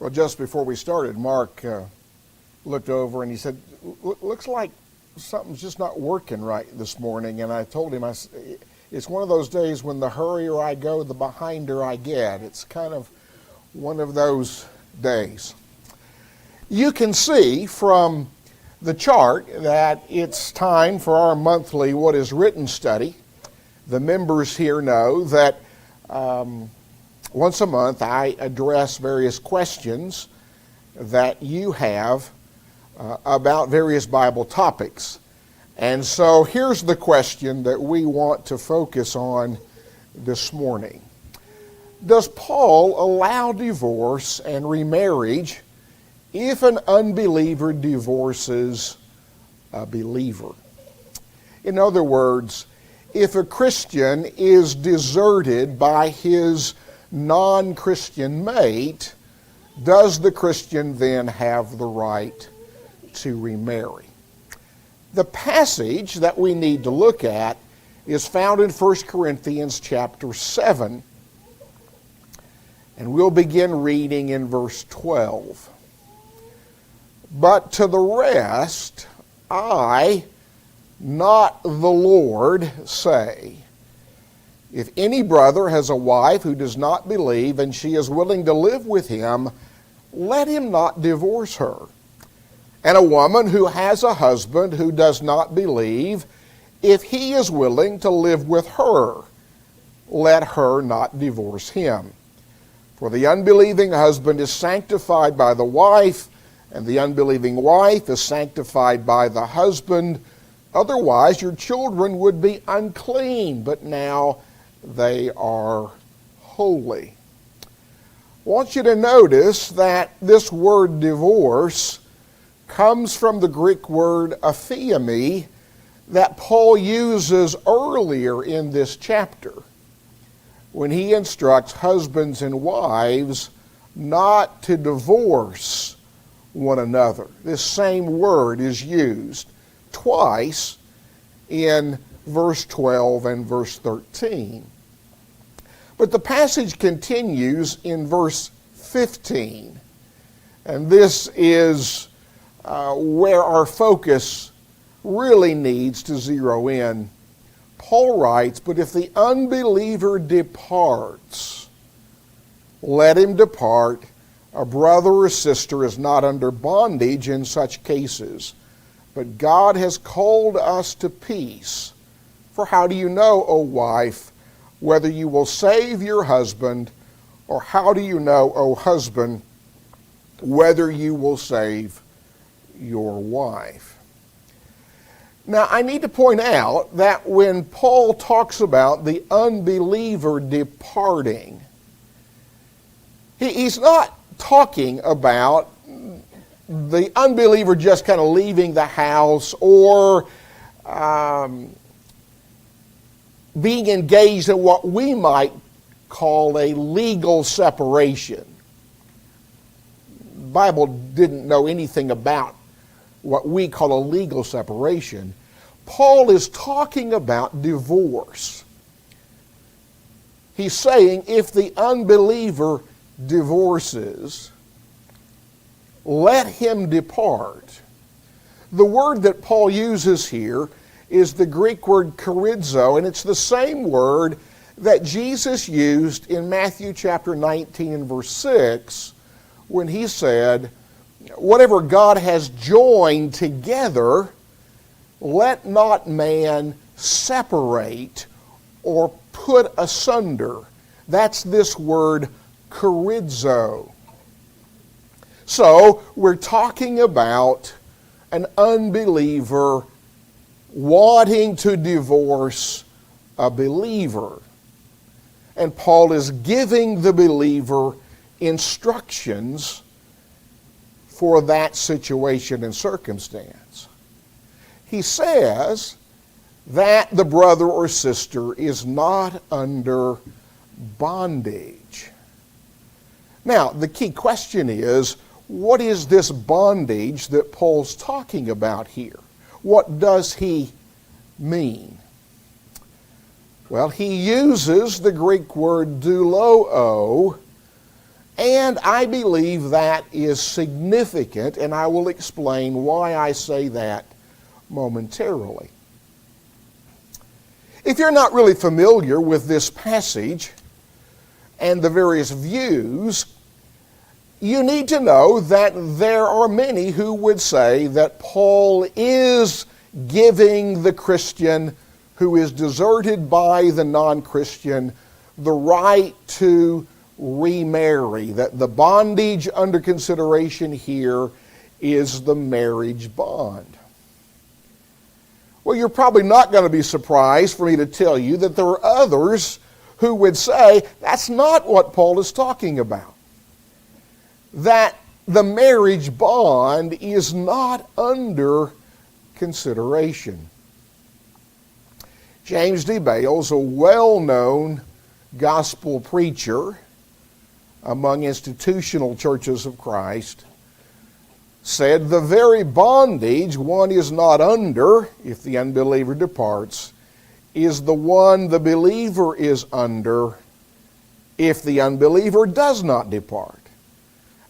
Well, just before we started, Mark looked over and he said, looks like something's just not working right this morning. And I told him, it's one of those days when the hurrier I go, the behinder I get. It's kind of one of those days. You can see from the chart that it's time for our monthly What is Written study. The members here know that once a month I address various questions that you have about various Bible topics. And so here's the question that we want to focus on this morning. Does Paul allow divorce and remarriage if an unbeliever divorces a believer? In other words, if a Christian is deserted by his non-Christian mate, does the Christian then have the right to remarry? The passage that we need to look at is found in 1 Corinthians chapter 7. And we'll begin reading in verse 12. But to the rest, I, not the Lord, say, if any brother has a wife who does not believe and she is willing to live with him, let him not divorce her. And a woman who has a husband who does not believe, if he is willing to live with her, let her not divorce him. For the unbelieving husband is sanctified by the wife, and the unbelieving wife is sanctified by the husband. Otherwise your children would be unclean, but now they are holy. I want you to notice that this word divorce comes from the Greek word aphiemi that Paul uses earlier in this chapter when he instructs husbands and wives not to divorce one another. This same word is used twice in verse 12 and verse 13. But the passage continues in verse 15. And this is where our focus really needs to zero in. Paul writes, but if the unbeliever departs, let him depart. A brother or sister is not under bondage in such cases, but God has called us to peace. For how do you know, O wife, whether you will save your husband, or how do you know, O husband, whether you will save your wife? Now, I need to point out that when Paul talks about the unbeliever departing, he's not talking about the unbeliever just kind of leaving the house or being engaged in what we might call a legal separation. The Bible didn't know anything about what we call a legal separation. Paul is talking about divorce. He's saying if the unbeliever divorces, let him depart. The word that Paul uses here is the Greek word charizo, and it's the same word that Jesus used in Matthew chapter 19 and verse 6 when he said, whatever God has joined together, let not man separate or put asunder. That's this word charizo. So we're talking about an unbeliever wanting to divorce a believer. And Paul is giving the believer instructions for that situation and circumstance. He says that the brother or sister is not under bondage. Now, the key question is, what is this bondage that Paul's talking about here? What does he mean? Well, he uses the Greek word douloo And I believe that is significant, and I will explain why I say that momentarily. If you're not really familiar with this passage and the various views, you need to know that there are many who would say that Paul is giving the Christian who is deserted by the non-Christian the right to remarry, that the bondage under consideration here is the marriage bond. Well, you're probably not going to be surprised for me to tell you that there are others who would say that's not what Paul is talking about. That the marriage bond is not under consideration. James D. Bales, a well-known gospel preacher among institutional churches of Christ, said the very bondage one is not under, if the unbeliever departs, is the one the believer is under, if the unbeliever does not depart.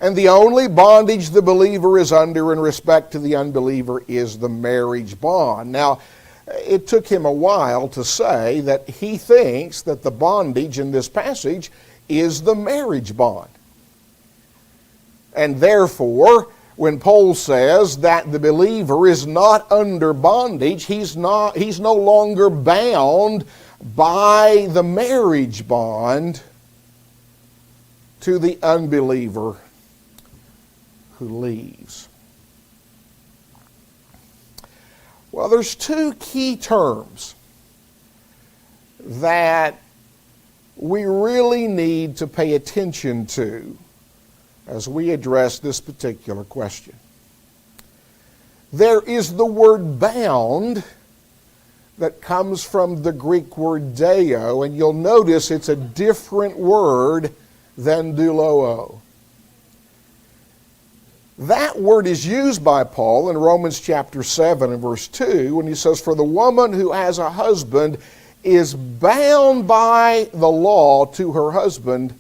And the only bondage the believer is under in respect to the unbeliever is the marriage bond. Now, it took him a while to say that he thinks that the bondage in this passage is the marriage bond. And therefore, when Paul says that the believer is not under bondage, he's no longer bound by the marriage bond to the unbeliever who leaves. Well, there's two key terms that we really need to pay attention to as we address this particular question. There is the word bound that comes from the Greek word deo, and you'll notice it's a different word than doulo. That word is used by Paul in Romans chapter 7 and verse 2 when he says, "For the woman who has a husband is bound by the law to her husband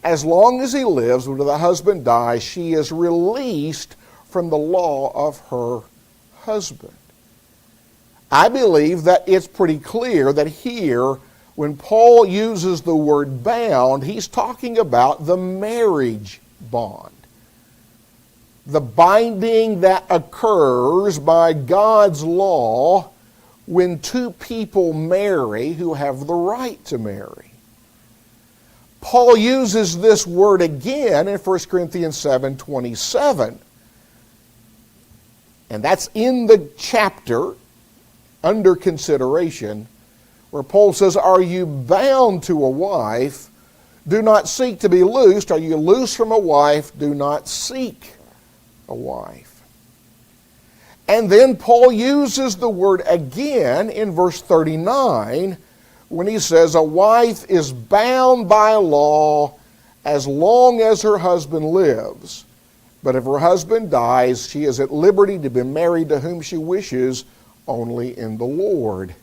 as long as he lives. When the husband dies, she is released from the law of her husband." I believe that it's pretty clear that here, when Paul uses the word bound, he's talking about the marriage bond. The binding that occurs by God's law when two people marry who have the right to marry. Paul uses this word again in 1 Corinthians 7:27. And that's in the chapter under consideration where Paul says, "Are you bound to a wife? Do not seek to be loosed. Are you loose from a wife? Do not seek a wife." And then Paul uses the word again in verse 39 when he says, "A wife is bound by law as long as her husband lives. But if her husband dies, she is at liberty to be married to whom she wishes, only in the Lord."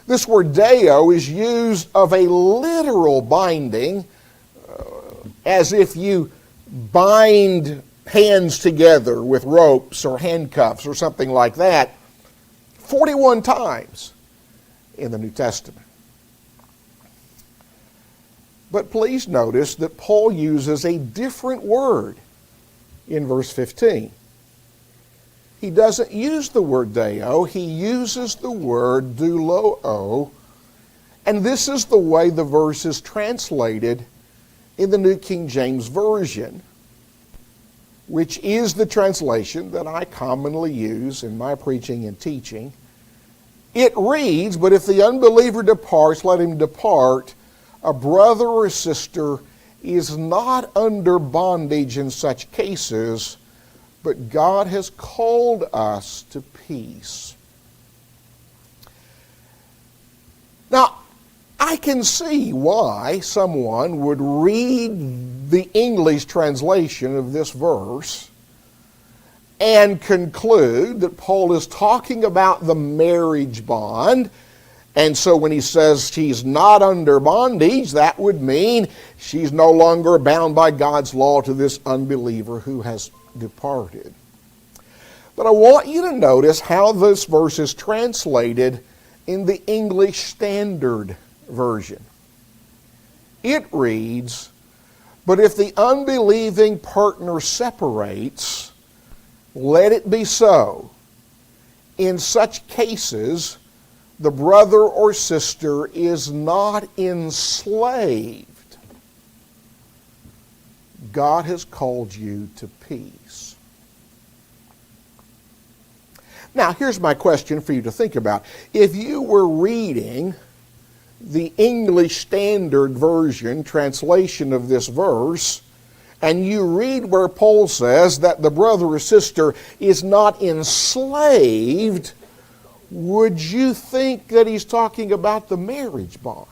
This word deo is used of a literal binding, as if you bind hands together with ropes or handcuffs or something like that, 41 times in the New Testament. But please notice that Paul uses a different word in verse 15. He doesn't use the word deo, he uses the word doulo, and this is the way the verse is translated in the New King James Version, which is the translation that I commonly use in my preaching and teaching. It reads, "But if the unbeliever departs, let him depart. A brother or sister is not under bondage in such cases, but God has called us to peace." Now, I can see why someone would read the English translation of this verse and conclude that Paul is talking about the marriage bond And so when he says she's not under bondage, that would mean she's no longer bound by God's law to this unbeliever who has departed. But I want you to notice how this verse is translated in the English Standard Version. It reads, "But if the unbelieving partner separates, let it be so. In such cases, the brother or sister is not enslaved. God has called you to peace." Now, here's my question for you to think about. If you were reading the English Standard Version translation of this verse, and you read where Paul says that the brother or sister is not enslaved, would you think that he's talking about the marriage bond?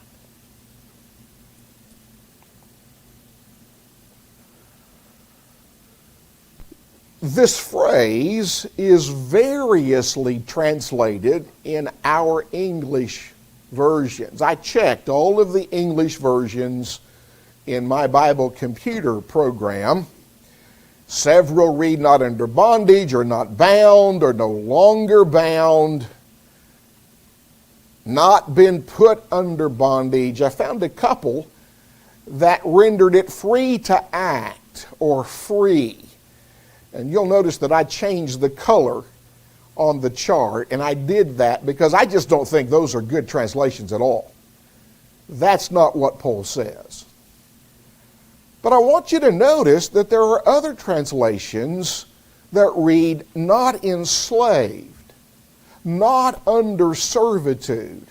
This phrase is variously translated in our English versions. I checked all of the English versions in my Bible computer program. Several read not under bondage or not bound or no longer bound, not been put under bondage. I found a couple that rendered it free to act or free. And you'll notice that I changed the color on the chart, and I did that because I just don't think those are good translations at all. That's not what Paul says. But I want you to notice that there are other translations that read not enslaved, not under servitude,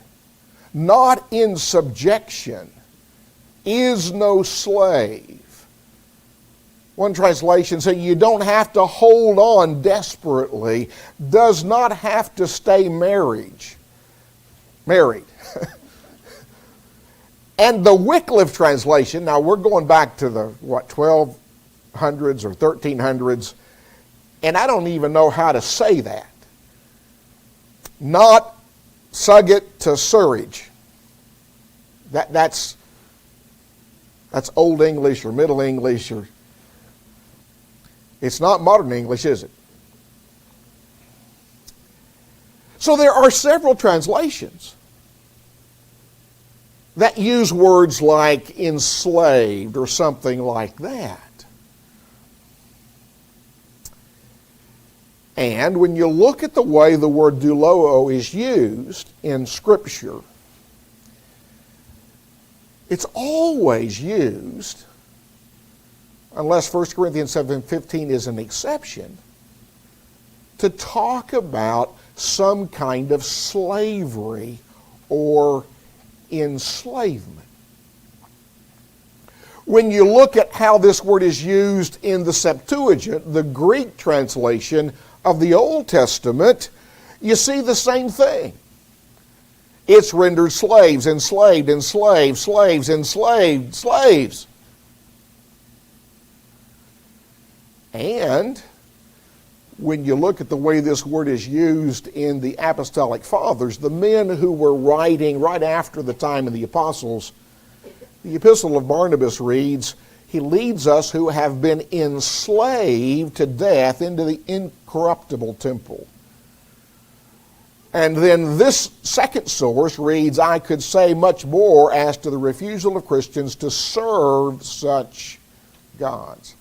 not in subjection, is no slave. One translation says you don't have to hold on desperately, does not have to stay married. And the Wycliffe translation, now we're going back to the, 1200s or 1300s, and I don't even know how to say that. Not subject to surrage. That's Old English or Middle English, or it's not modern English, is it? So there are several translations that use words like enslaved or something like that. And when you look at the way the word doulo is used in Scripture, it's always used, unless 1 Corinthians 7:15 is an exception, to talk about some kind of slavery or enslavement. When you look at how this word is used in the Septuagint, the Greek translation of the Old Testament, you see the same thing. It's rendered slaves, enslaved, enslaved, slaves, enslaved, slaves. And when you look at the way this word is used in the Apostolic Fathers, the men who were writing right after the time of the apostles, the Epistle of Barnabas reads, "He leads us who have been enslaved to death into the incorruptible temple." And then this second source reads, "I could say much more as to the refusal of Christians to serve such gods."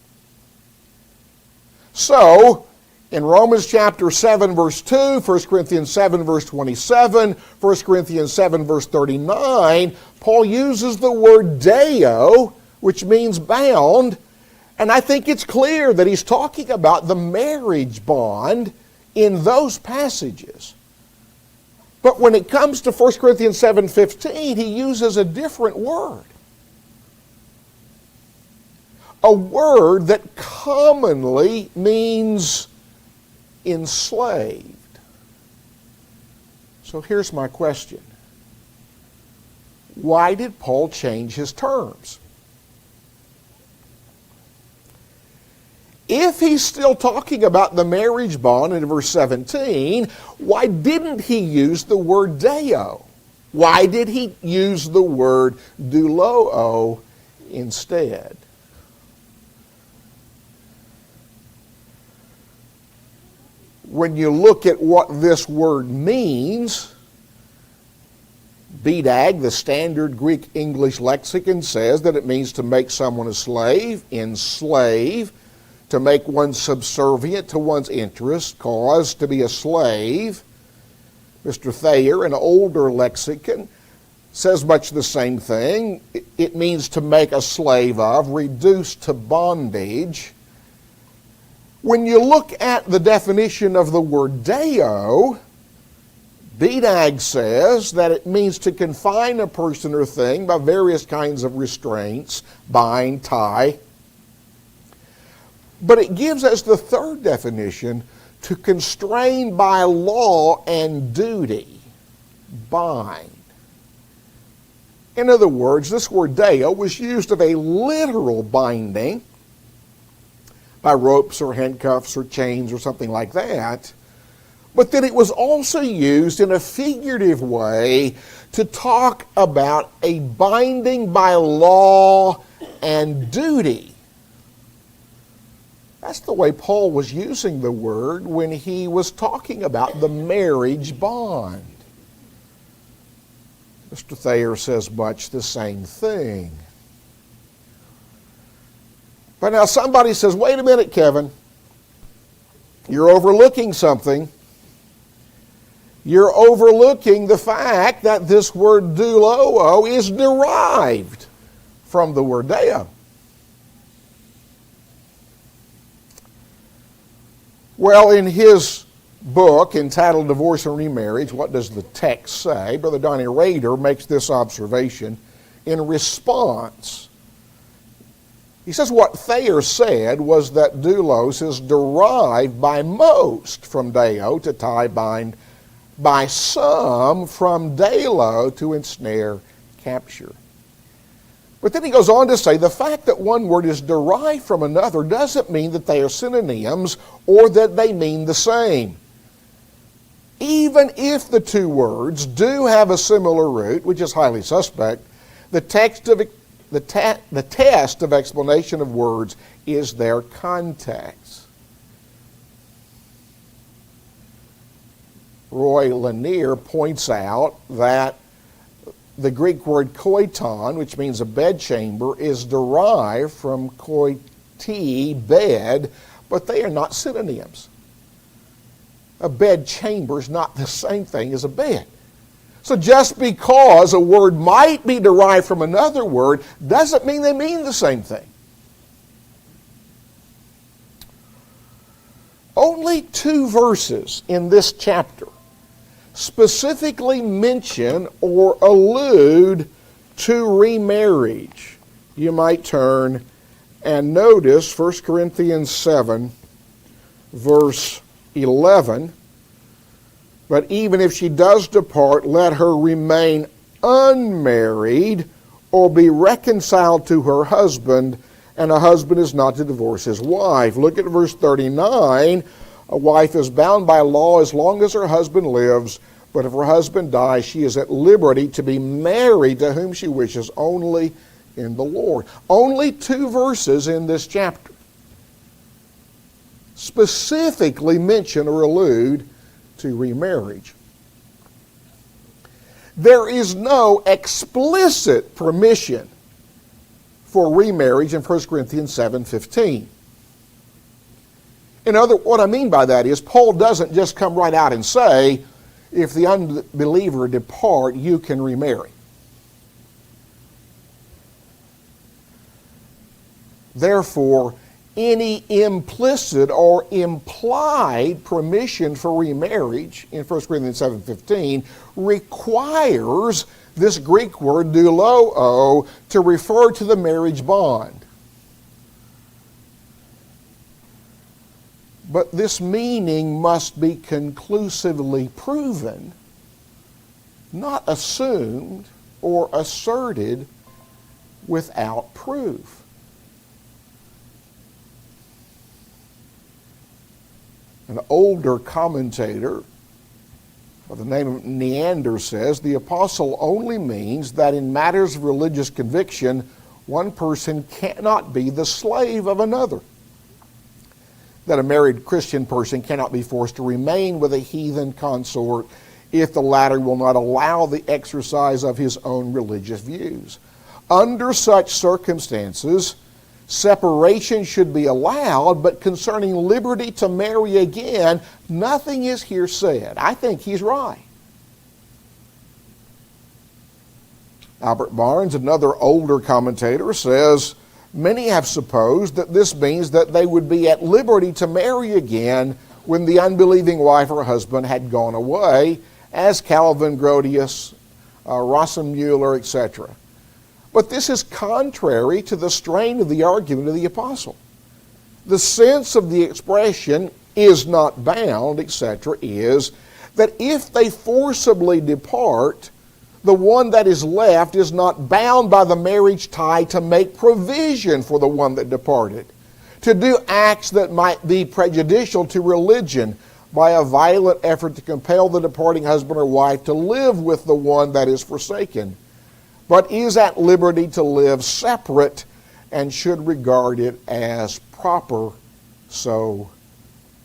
So, in Romans chapter 7 verse 2, 1 Corinthians 7 verse 27, 1 Corinthians 7 verse 39, Paul uses the word deo, which means bound, and I think it's clear that he's talking about the marriage bond in those passages. But when it comes to 1 Corinthians 7:15, he uses a different word. A word that commonly means enslaved. So here's my question. Why did Paul change his terms? If he's still talking about the marriage bond in verse 17, why didn't he use the word deo? Why did he use the word doulo instead? When you look at what this word means, BDAG, the standard Greek English lexicon, says that it means to make someone a slave, enslave, to make one subservient to one's interest, cause to be a slave. Mr. Thayer, an older lexicon, says much the same thing. It means to make a slave of, reduce to bondage. When you look at the definition of the word deo, BDAG says that it means to confine a person or thing by various kinds of restraints, bind, tie. But it gives us the third definition, to constrain by law and duty, bind. In other words, this word deo was used of a literal binding by ropes or handcuffs or chains or something like that, but that it was also used in a figurative way to talk about a binding by law and duty. That's the way Paul was using the word when he was talking about the marriage bond. Mr. Thayer says much the same thing. But now somebody says, wait a minute, Kevin, you're overlooking something. You're overlooking the fact that this word doulo is derived from the word deo. Well, in his book entitled Divorce and Remarriage, What Does the Text Say? Brother Donnie Rader makes this observation in response. He says what Thayer said was that doulos is derived by most from deo, to tie, bind, by some from delo, to ensnare, capture. But then he goes on to say the fact that one word is derived from another doesn't mean that they are synonyms or that they mean the same. Even if the two words do have a similar root, which is highly suspect, the test of explanation of words is their context. Roy Lanier points out that the Greek word koiton, which means a bedchamber, is derived from koiti, bed, but they are not synonyms. A bedchamber is not the same thing as a bed. So just because a word might be derived from another word doesn't mean they mean the same thing. Only 2 verses in this chapter specifically mention or allude to remarriage. You might turn and notice 1 Corinthians 7, verse 11. But even if she does depart, let her remain unmarried or be reconciled to her husband, and a husband is not to divorce his wife. Look at verse 39. A wife is bound by law as long as her husband lives, but if her husband dies, she is at liberty to be married to whom she wishes, only in the Lord. Only 2 verses in this chapter specifically mention or allude to remarriage. There is no explicit permission for remarriage in 1 Corinthians 7:15. What I mean by that is Paul doesn't just come right out and say, if the unbeliever depart, you can remarry. Therefore, any implicit or implied permission for remarriage in 1 Corinthians 7:15 requires this Greek word doulo to refer to the marriage bond. But this meaning must be conclusively proven, not assumed or asserted without proof. An older commentator the name of Neander says, the apostle only means that in matters of religious conviction, one person cannot be the slave of another. That a married Christian person cannot be forced to remain with a heathen consort if the latter will not allow the exercise of his own religious views. Under such circumstances, separation should be allowed, but concerning liberty to marry again, nothing is here said. I think he's right. Albert Barnes, another older commentator, says, many have supposed that this means that they would be at liberty to marry again when the unbelieving wife or husband had gone away, as Calvin, Grotius, Rosenmuller, etc. But this is contrary to the strain of the argument of the apostle. The sense of the expression is not bound, etc., is that if they forcibly depart, the one that is left is not bound by the marriage tie to make provision for the one that departed, to do acts that might be prejudicial to religion by a violent effort to compel the departing husband or wife to live with the one that is forsaken, but is at liberty to live separate and should regard it as proper so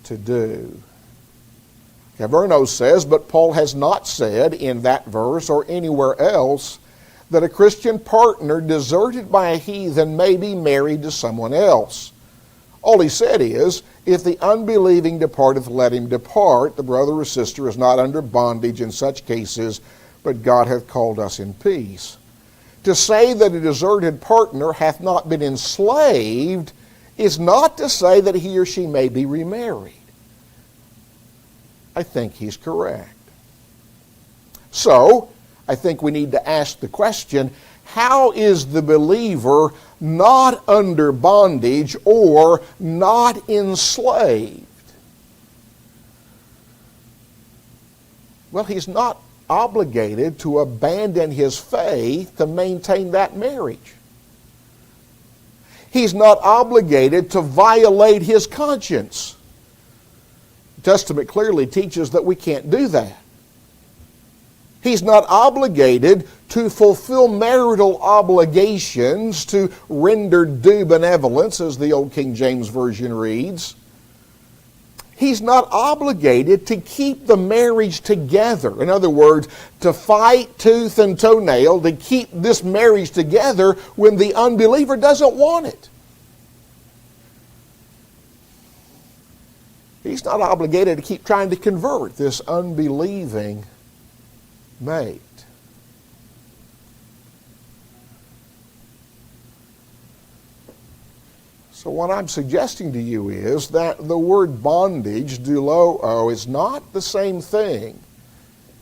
to do. Caverno says, but Paul has not said in that verse or anywhere else that a Christian partner deserted by a heathen may be married to someone else. All he said is, if the unbelieving departeth, let him depart. The brother or sister is not under bondage in such cases, but God hath called us in peace. To say that a deserted partner hath not been enslaved is not to say that he or she may be remarried. I think he's correct. So, I think we need to ask the question, how is the believer not under bondage or not enslaved? Well, he's not obligated to abandon his faith to maintain that marriage. He's not obligated to violate his conscience. The Testament clearly teaches that we can't do that. He's not obligated to fulfill marital obligations, to render due benevolence, as the old King James Version reads. He's not obligated to keep the marriage together. In other words, to fight tooth and toenail to keep this marriage together when the unbeliever doesn't want it. He's not obligated to keep trying to convert this unbelieving mate. So what I'm suggesting to you is that the word bondage, doulo, is not the same thing.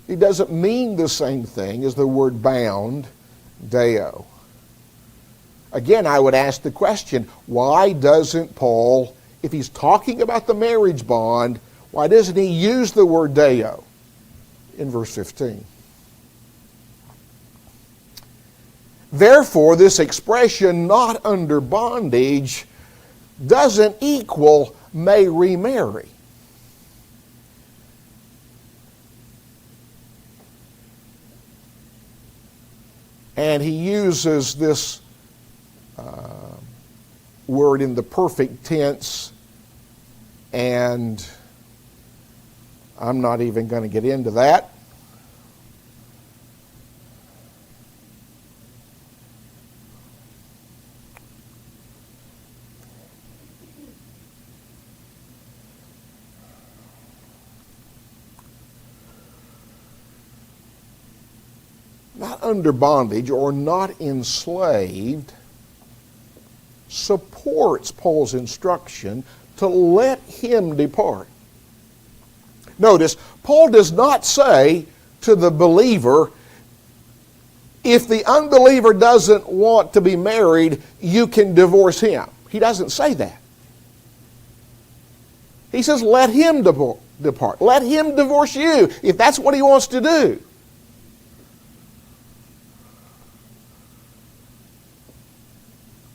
It doesn't mean the same thing as the word bound, deo. Again, I would ask the question, why doesn't Paul, if he's talking about the marriage bond, why doesn't he use the word deo in verse 15? Therefore, this expression, not under bondage, doesn't equal may remarry. And he uses this word in the perfect tense, and I'm not even going to get into that. Not under bondage or not enslaved supports Paul's instruction to let him depart. Notice, Paul does not say to the believer, if the unbeliever doesn't want to be married, you can divorce him. He doesn't say that. He says, let him depart. Let him divorce you if that's what he wants to do.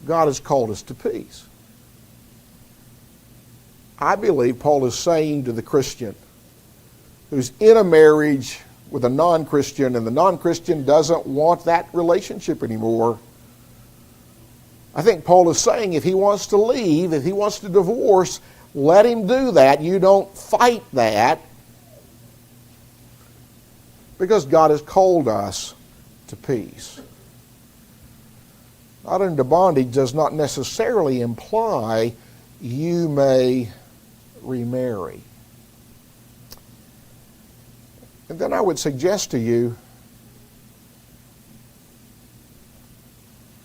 God has called us to peace. I believe Paul is saying to the Christian, who's in a marriage with a non-Christian, and the non-Christian doesn't want that relationship anymore, I think Paul is saying if he wants to leave, if he wants to divorce, let him do that. You don't fight that, because God has called us to peace. Not under bondage does not necessarily imply you may remarry. And then I would suggest to you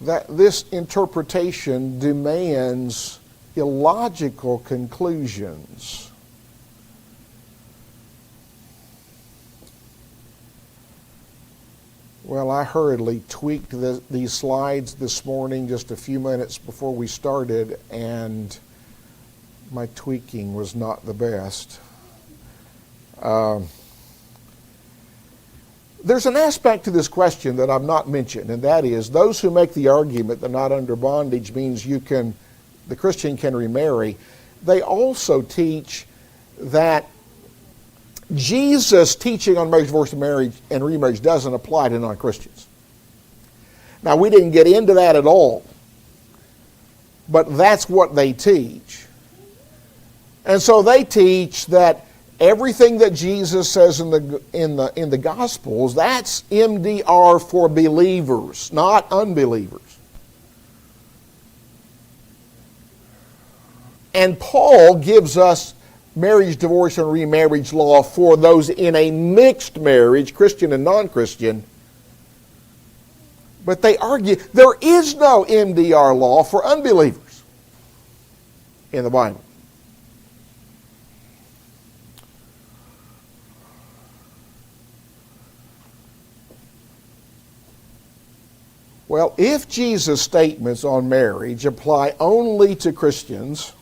that this interpretation demands illogical conclusions. Well, I hurriedly tweaked these slides this morning just a few minutes before we started, and my tweaking was not the best. There's an aspect to this question that I've not mentioned, and that is those who make the argument that not under bondage means the Christian can remarry. They also teach that Jesus' teaching on marriage, divorce, and remarriage doesn't apply to non-Christians. Now, we didn't get into that at all, but that's what they teach. And so they teach that everything that Jesus says in the Gospels, that's MDR for believers, not unbelievers. And Paul gives us marriage, divorce, and remarriage law for those in a mixed marriage, Christian and non-Christian. But they argue there is no MDR law for unbelievers in the Bible. Well, if Jesus' statements on marriage apply only to Christians,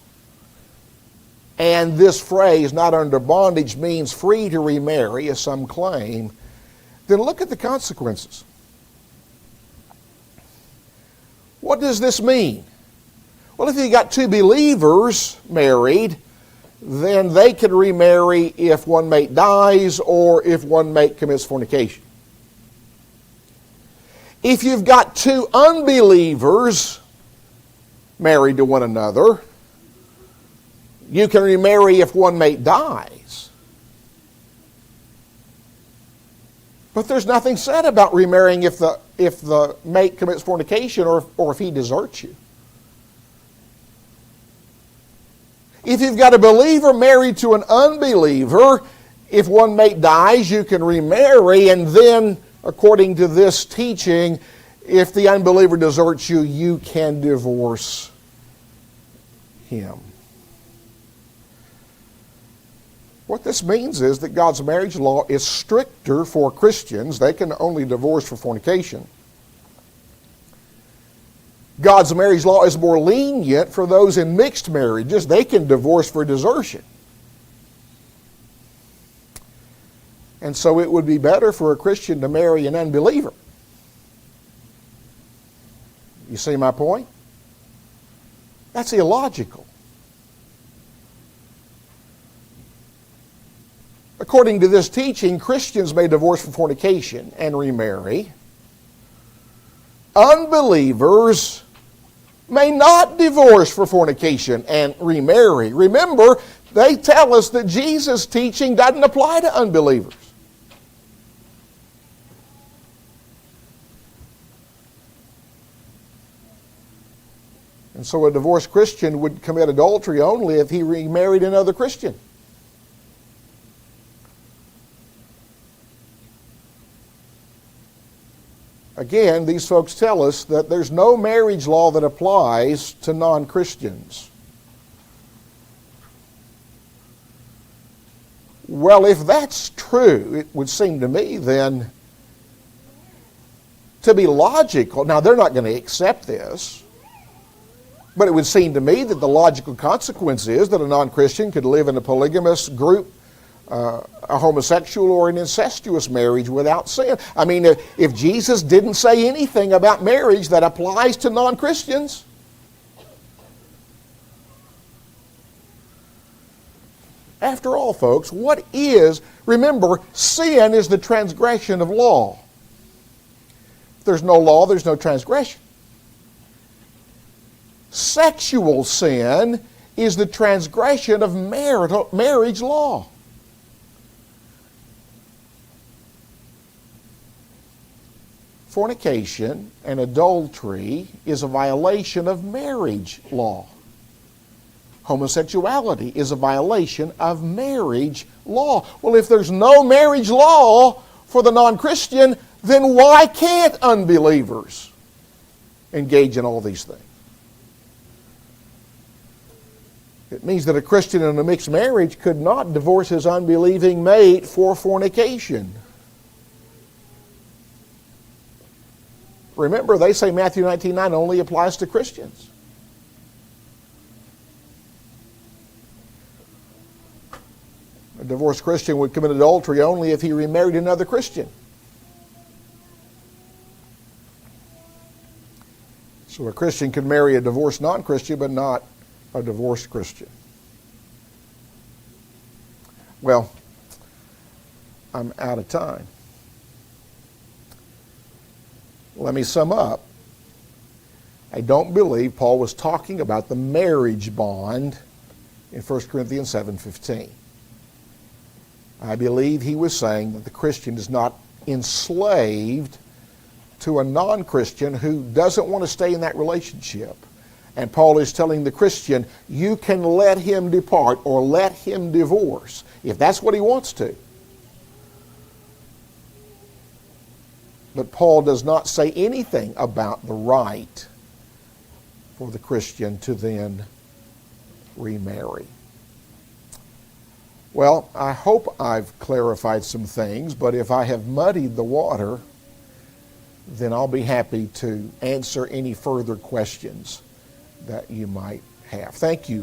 and this phrase, not under bondage, means free to remarry, as some claim, then look at the consequences. What does this mean? Well, if you got two believers married, then they can remarry if one mate dies or if one mate commits fornication. If you've got two unbelievers married to one another, you can remarry if one mate dies. But there's nothing said about remarrying if the mate commits fornication or if he deserts you. If you've got a believer married to an unbeliever, if one mate dies, you can remarry, and then, according to this teaching, if the unbeliever deserts you, you can divorce him. What this means is that God's marriage law is stricter for Christians. They can only divorce for fornication. God's marriage law is more lenient for those in mixed marriages. They can divorce for desertion. And so it would be better for a Christian to marry an unbeliever. You see my point? That's illogical. According to this teaching, Christians may divorce for fornication and remarry. Unbelievers may not divorce for fornication and remarry. Remember, they tell us that Jesus' teaching doesn't apply to unbelievers. And so a divorced Christian would commit adultery only if he remarried another Christian. Again, these folks tell us that there's no marriage law that applies to non-Christians. Well, if that's true, it would seem to me then to be logical. Now, they're not going to accept this, but it would seem to me that the logical consequence is that a non-Christian could live in a polygamous group, a homosexual or an incestuous marriage without sin. I mean, if Jesus didn't say anything about marriage that applies to non-Christians, After all, folks, remember, sin is the transgression of law. If there's no law, there's no transgression. Sexual sin is the transgression of marriage law. Fornication and adultery is a violation of marriage law. Homosexuality is a violation of marriage law. Well, if there's no marriage law for the non-Christian, then why can't unbelievers engage in all these things? It means that a Christian in a mixed marriage could not divorce his unbelieving mate for fornication. Remember, they say Matthew 19:9 only applies to Christians. A divorced Christian would commit adultery only if he remarried another Christian. So a Christian can marry a divorced non-Christian, but not a divorced Christian. Well, I'm out of time. Let me sum up. I don't believe Paul was talking about the marriage bond in 1 Corinthians 7:15. I believe he was saying that the Christian is not enslaved to a non-Christian who doesn't want to stay in that relationship. And Paul is telling the Christian, you can let him depart or let him divorce if that's what he wants to. But Paul does not say anything about the right for the Christian to then remarry. Well, I hope I've clarified some things, but if I have muddied the water, then I'll be happy to answer any further questions that you might have. Thank you